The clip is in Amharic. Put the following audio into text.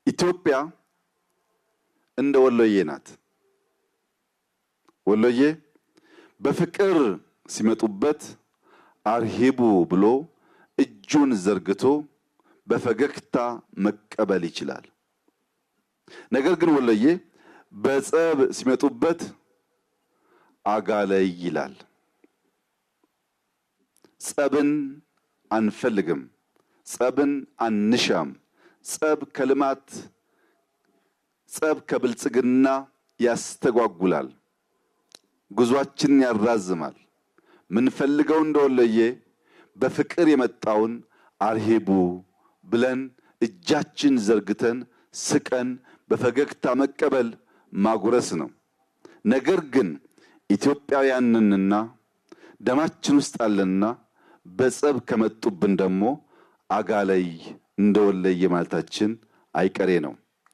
ኢትዮጵያ እንደ ወሎዬ ናት። ወሎዬ በፍቅር ሲመጡበት አርሂቡ ብሎ እጁን ዘርግቶ በፈገግታ መቀበል ይችላል። ነገር ግን ወሎዬ በጸብ ሲመጡበት አጋለይ ይላል። ጸብን አንፈልግም፣ ጸብን አንሻም። ጸብ ከልማት ጸብ ከብልጽግና ያስተጓጉላል፣ ጉዟችንን ያራዝማል። ምንፈልገው እንደወሎዬ በፍቅር የመጣውን አርሂቡ ብለን እጃችን ዘርግተን ስቀን በፈገግታ መቀበል ማጉረስ ነው። ነገር ግን ኢትዮጵያውያንንና ደማችን ውስጥ አለና በጸብ ከመጡብን ደግሞ አጋለይ እንደወለየ ማለታችን አይቀሬ ነው።